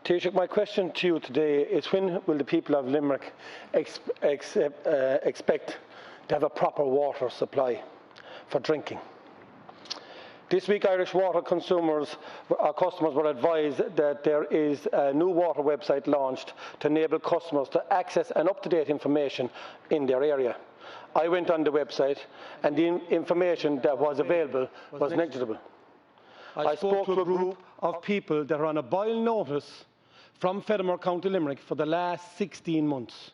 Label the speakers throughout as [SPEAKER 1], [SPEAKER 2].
[SPEAKER 1] Taoiseach, my question to you today is when will the people of Limerick expect to have a proper water supply for drinking? This week, Irish water customers were advised that there is a new water website launched to enable customers to access an up-to-date information in their area. I went on the website and the information that was available was negligible. I spoke to a group of people that are on a boil notice from Fedamore, County Limerick for the last 16 months.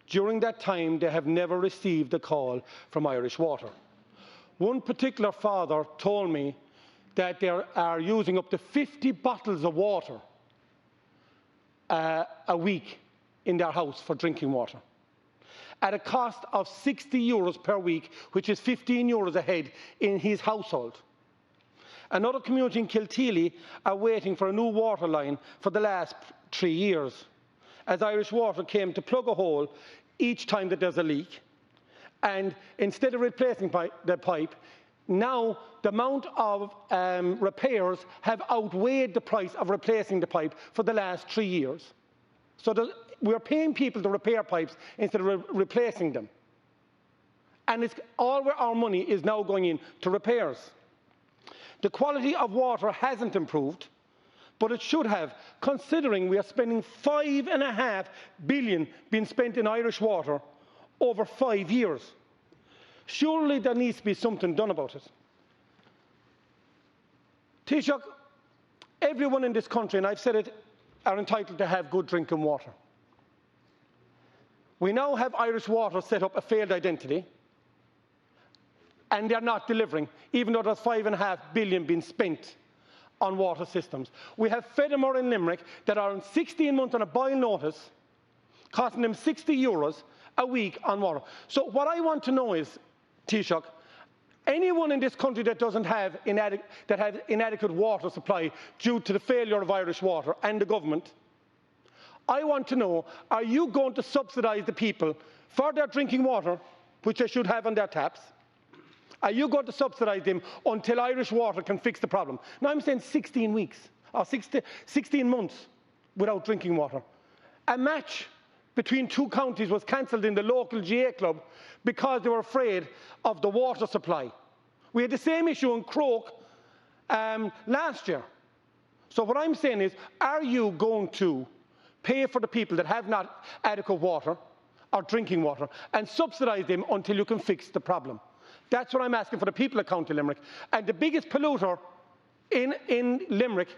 [SPEAKER 1] During that time, they have never received a call from Irish Water. One particular father told me that they are using up to 50 bottles of water a week in their house for drinking water, at a cost of €60 per week, which is €15 a head in his household. Another community in Kilteely are waiting for a new water line for the last 3 years, as Irish Water came to plug a hole each time that there's a leak. And instead of replacing the pipe, now the amount of repairs have outweighed the price of replacing the pipe for the last 3 years. So we're paying people to repair pipes instead of replacing them. And all our money is now going into repairs. The quality of water hasn't improved, but it should have, considering we are spending €5.5 billion being spent in Irish Water over 5 years. Surely there needs to be something done about it. Taoiseach, everyone in this country, and I've said it, are entitled to have good drinking water. We now have Irish Water set up a failed identity, and they're not delivering, even though there's €5.5 billion being spent on water systems. We have Fedamore in Limerick that are on 16 months on a boil notice, costing them €60 a week on water. So what I want to know is, Taoiseach, anyone in this country that doesn't have inadequate water supply due to the failure of Irish Water and the government, I want to know, are you going to subsidise the people for their drinking water, which they should have on their taps? Are you going to subsidise them until Irish Water can fix the problem? Now I'm saying 16 weeks, or 16 months without drinking water. A match between two counties was cancelled in the local GA club because they were afraid of the water supply. We had the same issue in Croke last year. So what I'm saying is, are you going to pay for the people that have not adequate water or drinking water and subsidise them until you can fix the problem? That's what I'm asking for the people of County Limerick. And the biggest polluter in Limerick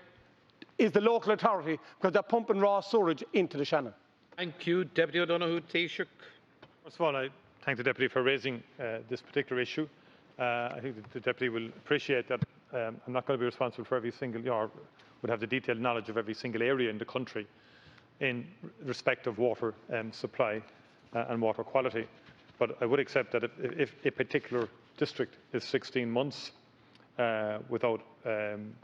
[SPEAKER 1] is the local authority, because they're pumping raw sewage into the Shannon.
[SPEAKER 2] Thank you. Deputy O'Donoghue. Taoiseach.
[SPEAKER 3] First of all, I thank the Deputy for raising this particular issue. I think the Deputy will appreciate that I'm not going to be responsible for every single, or would have the detailed knowledge of every single area in the country in respect of water supply and water quality. But I would accept that if a particular district is 16 months without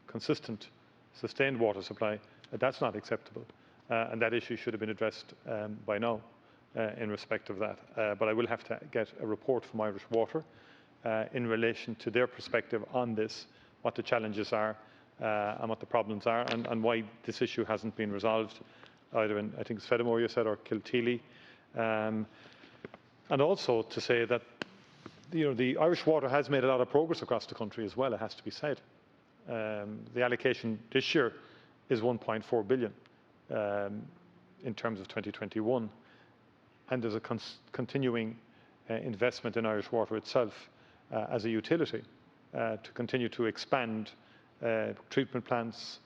[SPEAKER 3] consistent, sustained water supply, that's not acceptable. And that issue should have been addressed by now in respect of that. But I will have to get a report from Irish Water in relation to their perspective on this, what the challenges are and what the problems are, and why this issue hasn't been resolved, either in, I think it's Fedamore you said, or Kilteely. And also to say that the Irish Water has made a lot of progress across the country as well, it has to be said. The allocation this year is €1.4 billion in terms of 2021. And there's a continuing investment in Irish Water itself as a utility to continue to expand treatment plants,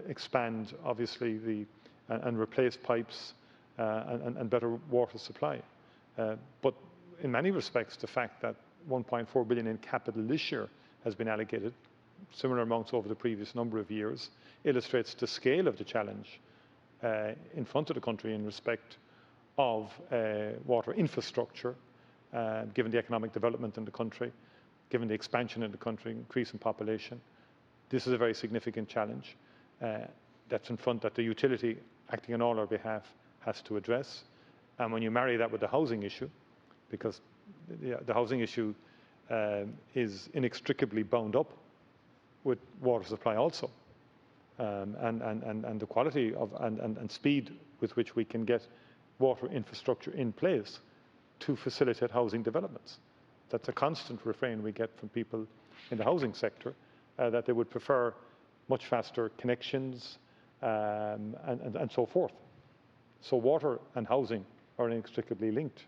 [SPEAKER 3] expand obviously and replace pipes and better water supply. But in many respects, the fact that €1.4 billion in capital this year has been allocated, similar amounts over the previous number of years, illustrates the scale of the challenge in front of the country in respect of water infrastructure, given the economic development in the country, given the expansion in the country, increase in population. This is a very significant challenge that's in front that the utility, acting on all our behalf, has to address. And when you marry that with the housing issue, because the housing issue is inextricably bound up with water supply also. and the quality of and speed with which we can get water infrastructure in place to facilitate housing developments. That's a constant refrain we get from people in the housing sector, that they would prefer much faster connections and so forth. So water and housing are inextricably linked.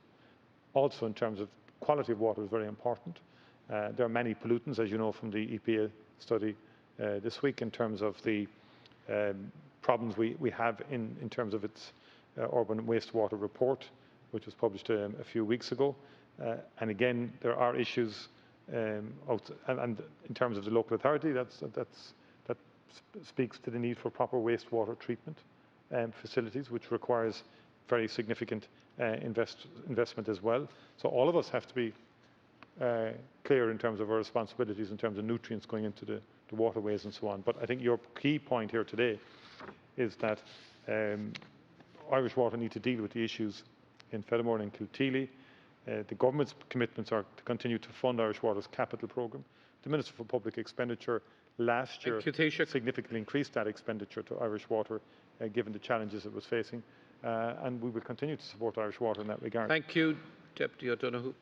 [SPEAKER 3] Also, in terms of quality of water is very important. There are many pollutants, as you know from the EPA study this week, in terms of the problems we have in terms of its urban wastewater report, which was published a few weeks ago. And again, there are issues, and in terms of the local authority, that speaks to the need for proper wastewater treatment facilities, which requires very significant investment as well. So all of us have to be clear in terms of our responsibilities, in terms of nutrients going into the waterways and so on. But I think your key point here today is that Irish Water need to deal with the issues in Fedamore and Kilteely. The government's commitments are to continue to fund Irish Water's capital programme. The Minister for Public Expenditure last year significantly increased that expenditure to Irish Water, given the challenges it was facing, and we will continue to support Irish Water in that regard.
[SPEAKER 2] Thank you, Deputy O'Donoghue.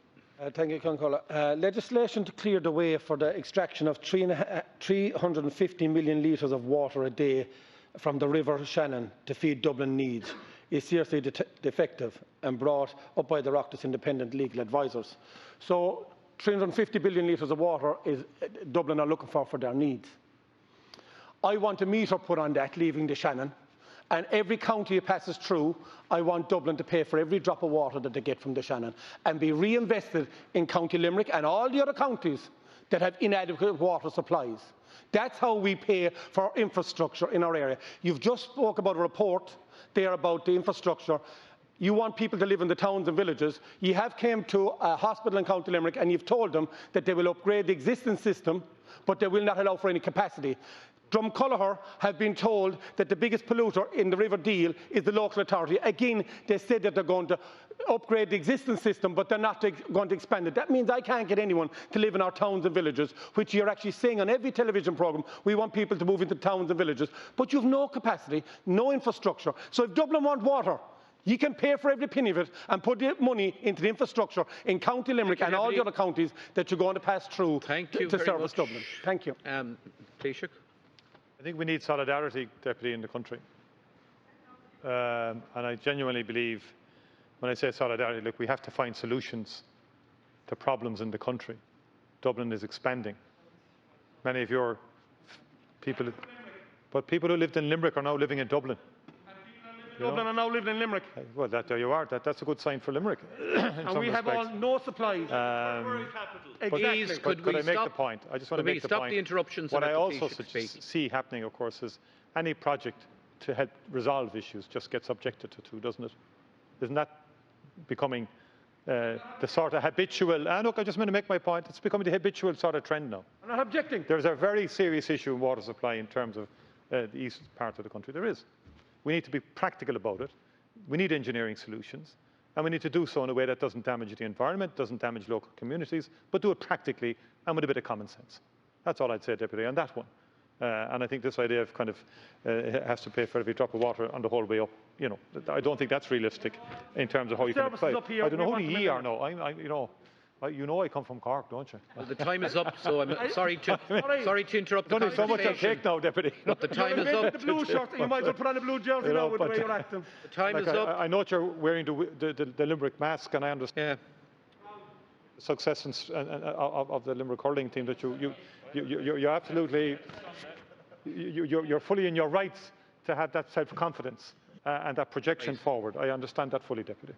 [SPEAKER 1] Thank you, Concola. Legislation to clear the way for the extraction of 350 million litres of water a day from the River Shannon to feed Dublin needs is seriously defective and brought up by the Oireachtas independent legal advisors. So 350 billion litres of water is Dublin are looking for their needs. I want a meter put on that leaving the Shannon, and every county it passes through, I want Dublin to pay for every drop of water that they get from the Shannon and be reinvested in County Limerick and all the other counties that have inadequate water supplies. That's how we pay for infrastructure in our area. You've just spoke about a report there about the infrastructure. You want people to live in the towns and villages. You have came to a hospital in County Limerick and you've told them that they will upgrade the existing system, but they will not allow for any capacity. Drumculliher have been told that the biggest polluter in the River Deal is the local authority. Again, they said that they're going to upgrade the existing system, but they're not going to expand it. That means I can't get anyone to live in our towns and villages, which you're actually saying on every television programme. We want people to move into towns and villages, but you've no capacity, no infrastructure. So if Dublin want water, you can pay for every penny of it and put the money into the infrastructure in County Limerick and all the other counties that you're going to pass through to service Dublin. Thank you.
[SPEAKER 2] Taoiseach.
[SPEAKER 3] I think we need solidarity, Deputy, in the country. And I genuinely believe, when I say solidarity, look, we have to find solutions to problems in the country. Dublin is expanding. Many of your people, but people who lived in Limerick are now living in Dublin.
[SPEAKER 1] Dublin are now living in Limerick.
[SPEAKER 3] Well, there you are. That's a good sign for Limerick.
[SPEAKER 1] And we have no supplies.
[SPEAKER 2] Please,
[SPEAKER 3] could I make the point? I just want to make the point.
[SPEAKER 2] Stop the interruptions.
[SPEAKER 3] What I also see happening, of course, is any project to help resolve issues just gets objected to, doesn't it? Isn't that becoming the sort of habitual? Look, I just want to make my point. It's becoming the habitual sort of trend now.
[SPEAKER 1] I'm not objecting.
[SPEAKER 3] There's a very serious issue in water supply in terms of the east part of the country. There is. We need to be practical about it. We need engineering solutions. And we need to do so in a way that doesn't damage the environment, doesn't damage local communities, but do it practically and with a bit of common sense. That's all I'd say, Deputy, on that one. And I think this idea of kind of has to pay for every drop of water on the whole way up, you know, I don't think that's realistic in terms of how you can apply it. I don't know who the E are now. You know I come from Cork, don't you?
[SPEAKER 2] Well, the time is up, so I'm sorry to interrupt the
[SPEAKER 3] conversation. So much I'll take now, Deputy.
[SPEAKER 2] But the time is up.
[SPEAKER 1] The blue shirt, you might as well put on a blue jersey now with the way you're acting.
[SPEAKER 2] The time is up.
[SPEAKER 3] I know you're wearing the Limerick mask, and I understand the success of the Limerick hurling team. That you're absolutely you're fully in your rights to have that self-confidence and that projection forward. I understand that fully, Deputy.